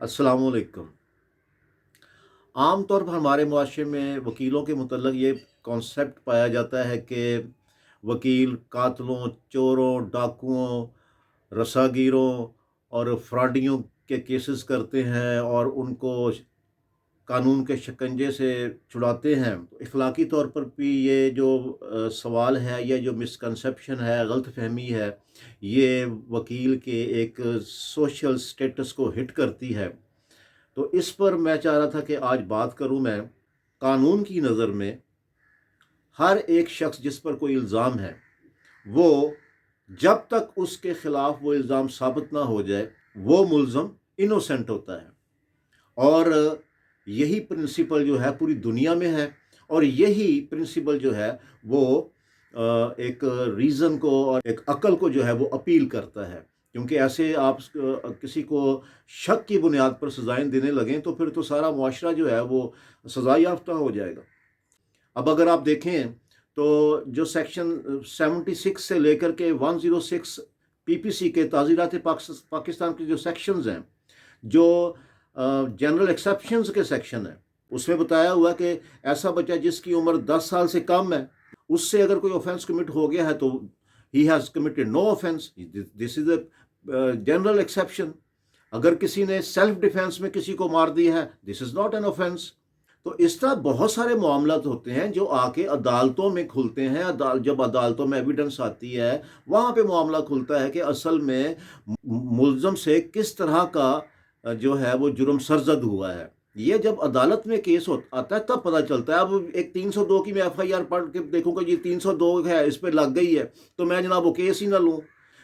अस्सलाम वालेकुम। आम तौर पर हमारे मुआशरे में वकीलों के मुतल्लक ये कॉन्सेप्ट पाया जाता है कि वकील कातलों, चोरों, डाकुओं, रसागीरों और फ्रॉडियों के केसेस करते हैं और उनको कानून के शिकंजे से छुड़ाते हैं। इखलाकी तौर पर भी ये जो सवाल है, ये जो मिसकंसेप्शन है, गलतफ़हमी है, ये वकील के एक सोशल स्टेटस को हिट करती है। तो इस पर मैं चाह रहा था कि आज बात करूं मैं। कानून की नज़र में हर एक शख्स जिस पर कोई इल्ज़ाम है, वो जब तक उसके ख़िलाफ़ वो इल्ज़ाम साबित ना हो जाए, वो मुल्ज़म इनोसेंट होता है। और यही प्रिंसिपल जो है पूरी दुनिया में है, और यही प्रिंसिपल जो है वो एक रीज़न को और एक अक्ल को जो है वो अपील करता है। क्योंकि ऐसे आप किसी को शक की बुनियाद पर सज़ाएँ देने लगें तो फिर तो सारा मुआशरा जो है वो सज़ा याफ्ता हो जाएगा। अब अगर आप देखें तो जो सेक्शन 76 से लेकर के 106 पीपीसी के ताज़ीरात पाकिस्तान के जो सेक्शंस हैं, जो जनरल एक्सेप्शंस के सेक्शन है, उसमें बताया हुआ कि ऐसा बच्चा जिसकी उम्र 10 साल से कम है, उससे अगर कोई ऑफेंस कमिट हो गया है तो ही has committed no offence. This is a general exception. अगर किसी ने सेल्फ डिफेंस में किसी को मार दिया है, this is not an offence. तो इस तरह बहुत सारे मामलात होते हैं जो आके अदालतों में खुलते हैं। जब अदालतों में एविडेंस आती है, वहाँ पे मामला खुलता है कि असल में मुल्ज़म से किस तरह का जो है वो जुर्म सरजद हुआ है। ये जब अदालत में केस आता है तब पता चलता है। अब एक 302 की मैं एफआईआर पढ़ के देखूंगा जी 302 है, इस पे लग गई है, तो मैं जनाब वो केस ही ना लूँ।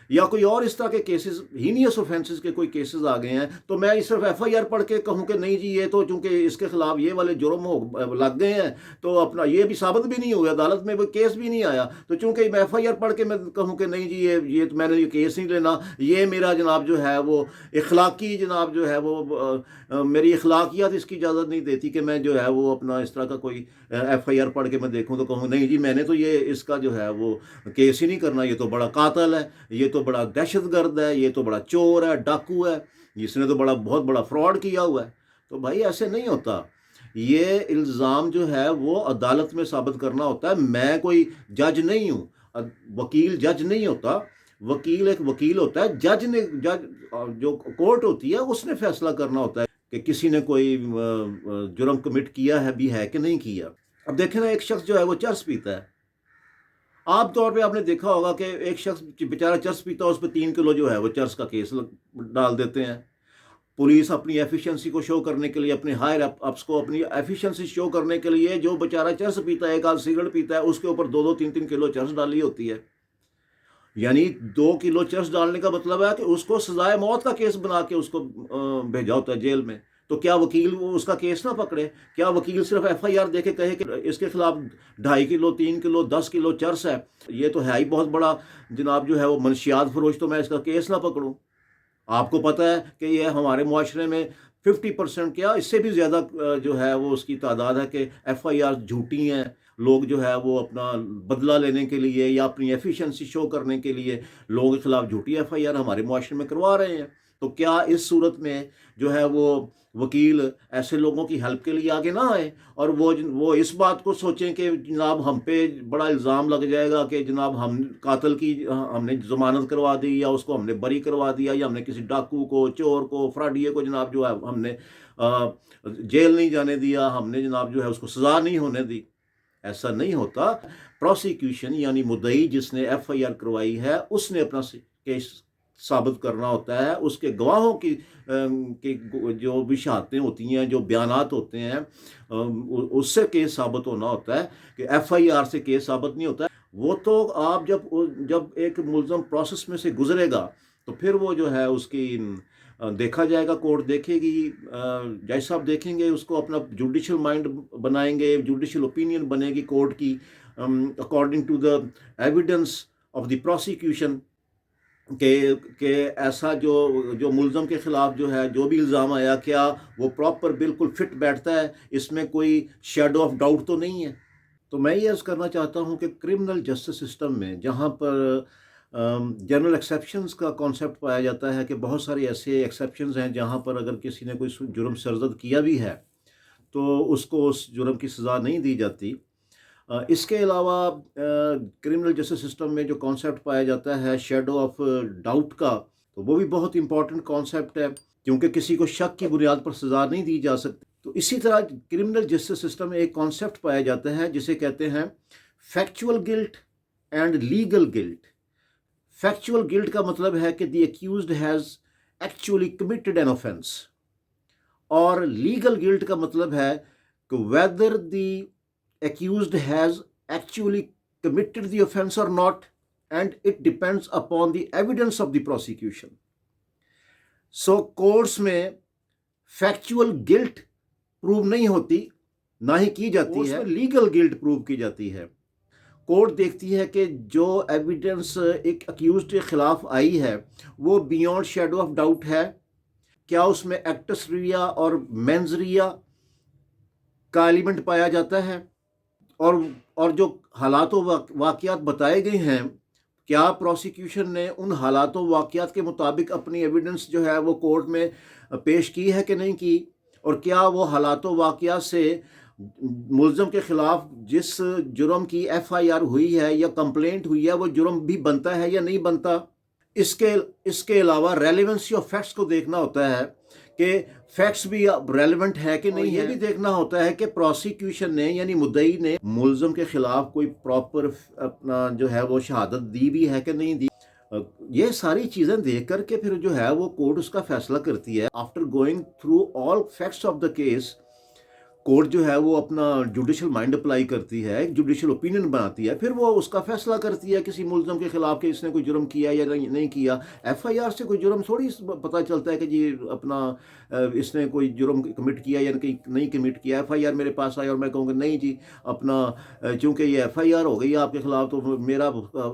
या कोई और इस तरह के केसेस, हीनियस ऑफेंसेस के कोई केसेस आ गए हैं, तो मैं सिर्फ एफआईआर पढ़ के कहूँ कि नहीं जी ये तो चूंकि इसके खिलाफ ये वाले जुर्म हो लग गए हैं, तो अपना ये भी साबित भी नहीं हुआ, अदालत में वो केस भी नहीं आया, तो चूंकि मैं एफआईआर पढ़ के मैं कहूँ कि नहीं जी ये तो मैंने ये केस नहीं लेना, ये मेरा जनाब जो है वो इखलाकी जनाब जो है वो मेरी इखलाकियात इसकी इजाज़त नहीं देती कि मैं जो है वो अपना इस तरह का कोई एफआईआर पढ़ के मैं देखूँ तो कहूँ नहीं जी मैंने तो ये इसका जो है वो केस ही नहीं करना, ये तो बड़ा कातिल है, ये तो बड़ा दहशतगर्द है, ये तो बड़ा चोर है, डाकू है, इसने तो बहुत बड़ा फ्रॉड किया हुआ है। तो भाई ऐसे नहीं होता। ये इल्ज़ाम जो है वो अदालत में साबित करना होता है। मैं कोई जज नहीं हूँ, वकील जज नहीं होता। वकील एक वकील होता है। जज जो कोर्ट होती है उसने फैसला करना होता है कि किसी ने कोई जुर्म कमिट किया है भी है कि नहीं किया। अब देखें ना, एक शख्स जो है वो चर्स पीता है। आम तौर पे आपने देखा होगा कि एक शख्स बेचारा चर्स पीता है, उस पर 3 किलो जो है वो चर्स का केस डाल देते हैं। पुलिस अपनी एफिशिएंसी को शो करने के लिए, अपने हायर अप्स को अपनी एफिशिएंसी शो करने के लिए, जो बेचारा चर्स पीता है, एक आध सिगरेट पीता है, उसके ऊपर 2-2 3-3 किलो चर्स डाली होती है। यानी 2 किलो चर्स डालने का मतलब है कि उसको सजाए मौत का केस बना के उसको भेजा होता है जेल में। तो क्या वकील वो उसका केस ना पकड़े? क्या वकील सिर्फ एफआईआर देके कहे कि इसके खिलाफ 2.5 किलो 3 किलो 10 किलो चर्स है, ये तो है ही बहुत बड़ा जनाब जो है वो मनशियात फरोश, तो मैं इसका केस ना पकड़ूं? आपको पता है कि ये हमारे मुआशरे में 50% क्या इससे भी ज़्यादा जो है वो उसकी तादाद है कि एफआईआर झूठी हैं। लोग जो है वो अपना बदला लेने के लिए या अपनी एफिशिएंसी शो करने के लिए लोगों के खिलाफ झूठी एफआईआर हमारे मुआशरे में करवा रहे हैं। तो क्या इस सूरत में जो है वो वकील ऐसे लोगों की हेल्प के लिए आगे ना आए और वो इस बात को सोचें कि जनाब हम पे बड़ा इल्ज़ाम लग जाएगा कि जनाब हम कातिल की हमने ज़मानत करवा दी, या उसको हमने बरी करवा दिया, या हमने किसी डाकू को, चोर को, फ्रॉडिये को जनाब जो है हमने जेल नहीं जाने दिया, हमने जनाब जो है उसको सज़ा नहीं होने दी। ऐसा नहीं होता। प्रोसिक्यूशन यानी मुद्दई जिसने एफआईआर करवाई है उसने अपना केस साबित करना होता है। उसके गवाहों की जो भी शहादतें होती हैं, जो बयानात होते हैं, उससे केस साबित होना होता है कि एफआईआर से केस साबित नहीं होता है। वो तो आप जब एक मुल्ज़म प्रोसेस में से गुजरेगा तो फिर वो जो है उसकी देखा जाएगा, कोर्ट देखेगी, जज साहब देखेंगे उसको, अपना जुडिशल माइंड बनाएंगे, जुडिशल ओपिनियन बनेगी कोर्ट की according to the evidence of the prosecution के ऐसा जो मुल्ज़म के ख़िलाफ़ जो है जो भी इल्ज़ाम आया, क्या वो प्रॉपर बिल्कुल फिट बैठता है, इसमें कोई शेडो ऑफ डाउट तो नहीं है। तो मैं ये अर्ज़ करना चाहता हूँ कि क्रिमिनल जस्टिस सिस्टम में जहाँ पर जनरल एक्सेप्शंस का कॉन्सेप्ट पाया जाता है कि बहुत सारे ऐसे एक्सेप्शंस हैं जहाँ पर अगर किसी ने कोई जुर्म सरजद किया भी है तो उसको उस जुर्म की सज़ा नहीं दी जाती। इसके अलावा क्रिमिनल जस्टिस सिस्टम में जो कॉन्सेप्ट पाया जाता है शैडो ऑफ डाउट का, तो वो भी बहुत इंपॉर्टेंट कॉन्सेप्ट है क्योंकि किसी को शक की बुनियाद पर सज़ा नहीं दी जा सकती। तो इसी तरह क्रिमिनल जस्टिस सिस्टम में एक कॉन्सेप्ट पाया जाता है जिसे कहते हैं factual guilt and legal guilt. Factual guilt का मतलब है कि the accused has actually committed an offence, और लीगल गिल्ट का मतलब है कि whether the accused has actually committed the offense or not, and it depends upon the evidence of the prosecution. So courts में factual guilt प्रूव नहीं होती, ना ही की जाती है, लीगल गिल्ट प्रूव की जाती है। कोर्ट देखती है कि जो एविडेंस एक अक्यूज्ड के खिलाफ आई है वो बियॉन्ड शेडो ऑफ डाउट है, क्या उसमें एक्टस रिया और मेंस रिया का एलिमेंट पाया जाता है, और जो हालातों वाक़यात बताए गए हैं क्या प्रोसिक्यूशन ने उन हालातों वाक़यात के मुताबिक अपनी एविडेंस जो है वो कोर्ट में पेश की है कि नहीं की, और क्या वो हालातों वाक़यात से मुल्ज़म के ख़िलाफ़ जिस जुर्म की FIR हुई है या कंप्लेंट हुई है वो जुर्म भी बनता है या नहीं बनता। इसके अलावा रेलेवेंसी ऑफ फैक्ट्स को देखना होता है कि फैक्ट्स भी रेलेवेंट है कि नहीं, ये भी देखना होता है कि प्रोसिक्यूशन ने यानी मुद्दई ने मुल्ज़म के खिलाफ कोई प्रॉपर अपना जो है वो शहादत दी भी है कि नहीं दी। ये सारी चीज़ें देख कर के फिर जो है वो कोर्ट उसका फैसला करती है। After going through all facts of the case, court जो है वो अपना जुडिशल माइंड अप्लाई करती है, एक जुडिशल ओपिनियन बनाती है, फिर वो उसका फैसला करती है किसी मुल्ज़म के खिलाफ कि इसने कोई जुर्म किया या नहीं किया। FIR से कोई जुर्म थोड़ी पता चलता है कि जी अपना इसने कोई जुर्म कमिट किया या नहीं कमिट किया। FIR मेरे पास आया और मैं कहूँगा नहीं जी अपना चूँकि ये FIR हो गई है आपके ख़िलाफ़ तो मेरा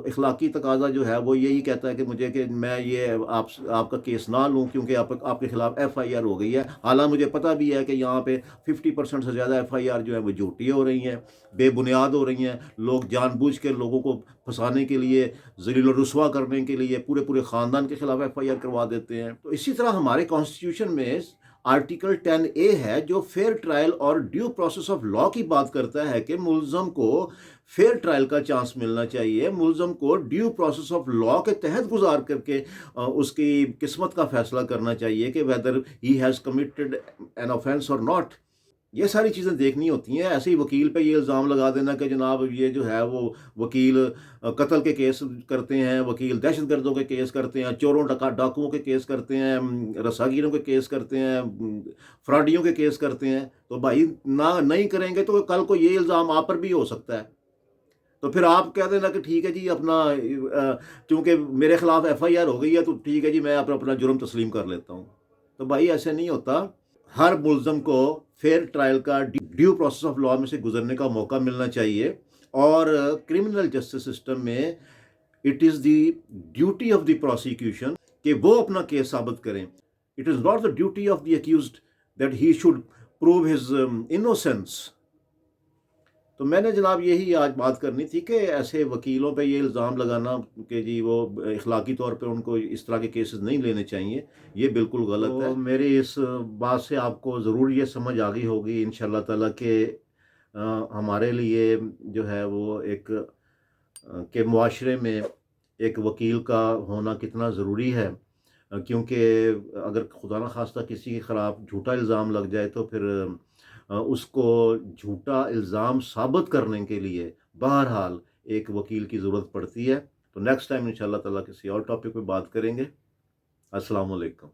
इखलाकी तकाजा जो है वो यही कहता है कि मुझे कि मैं ये आपका केस ना लूँ क्योंकि आपके ख़िलाफ़ FIR हो गई है। हालांकि मुझे पता भी है कि यहाँ पे 50% से ज़्यादा FIR जो है वो झूठी हो रही हैं, बेबुनियाद हो रही हैं। लोग जानबूझ के लोगों को फंसाने के लिए, ज़लील और रुस्वा करने के लिए पूरे ख़ानदान के खिलाफ FIR करवा देते हैं। तो इसी तरह हमारे कॉन्स्टिट्यूशन में आर्टिकल 10A है जो फेयर ट्रायल और ड्यू प्रोसेस ऑफ लॉ की बात करता है कि मुल्ज़म को फेयर ट्रायल का चांस मिलना चाहिए, मुल्ज़म को ड्यू प्रोसेस ऑफ लॉ के तहत गुजार करके उसकी किस्मत का फैसला करना चाहिए कि weather he has committed an offence और नॉट। ये सारी चीज़ें देखनी होती हैं। ऐसे ही वकील पे ये इल्ज़ाम लगा देना कि जनाब ये जो है वो वकील कत्ल के केस करते हैं, वकील दहशतगर्दों के केस करते हैं, चोरों डाकुओं के केस करते हैं, रस्सागिरों के केस करते हैं, फ्रॉडियों के केस करते हैं। तो भाई नहीं करेंगे तो कल को ये इल्ज़ाम आप पर भी हो सकता है। तो फिर आप कह देना कि ठीक है जी अपना चूँकि मेरे ख़िलाफ़ FIR हो गई है तो ठीक है जी मैं अपना जुर्म तस्लीम कर लेता हूँ। तो भाई ऐसे नहीं होता। हर मुल्ज़म को फेयर ट्रायल का ड्यू प्रोसेस ऑफ लॉ में से गुजरने का मौका मिलना चाहिए, और क्रिमिनल जस्टिस सिस्टम में it is the duty of the prosecution कि वो अपना केस साबित करें। It is not the duty of the accused that he should prove his innocence. तो मैंने जनाब यही आज बात करनी थी कि ऐसे वकीलों पे ये इल्ज़ाम लगाना कि जी वो इखलाकी तौर पे उनको इस तरह के केसेस नहीं लेने चाहिए, ये बिल्कुल गलत है। मेरी इस बात से आपको ज़रूर ये समझ आ गई होगी इंशाअल्लाह ताला कि हमारे लिए जो है वो एक के मुआशरे में एक वकील का होना कितना ज़रूरी है, क्योंकि अगर खुदा न खास्ता किसी के ख़िलाफ़ झूठा इल्ज़ाम लग जाए तो फिर उसको झूठा इल्ज़ाम साबित करने के लिए बहरहाल एक वकील की ज़रूरत पड़ती है। तो नेक्स्ट टाइम इंशाअल्लाह ताला किसी और टॉपिक पे बात करेंगे। अस्सलाम वालेकुम।